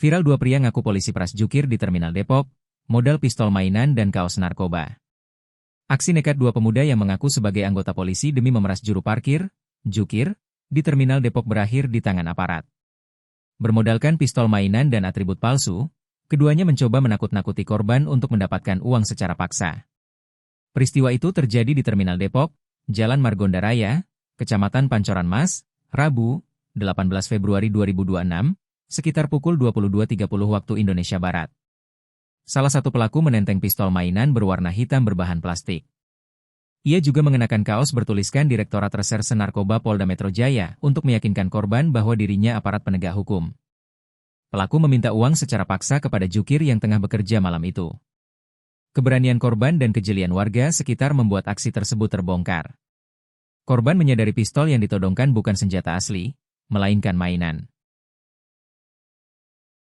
Viral dua pria ngaku polisi peras jukir di Terminal Depok, modal pistol mainan dan kaos narkoba. Aksi nekat dua pemuda yang mengaku sebagai anggota polisi demi memeras juru parkir, jukir, di Terminal Depok berakhir di tangan aparat. Bermodalkan pistol mainan dan atribut palsu, keduanya mencoba menakut-nakuti korban untuk mendapatkan uang secara paksa. Peristiwa itu terjadi di Terminal Depok, Jalan Margonda Raya, Kecamatan Pancoran Mas, Rabu, 18 Februari 2026, sekitar pukul 22.30 waktu Indonesia Barat. Salah satu pelaku menenteng pistol mainan berwarna hitam berbahan plastik. Ia juga mengenakan kaos bertuliskan Direktorat Reserse Narkoba Polda Metro Jaya untuk meyakinkan korban bahwa dirinya aparat penegak hukum. Pelaku meminta uang secara paksa kepada jukir yang tengah bekerja malam itu. Keberanian korban dan kejelian warga sekitar membuat aksi tersebut terbongkar. Korban menyadari pistol yang ditodongkan bukan senjata asli, melainkan mainan.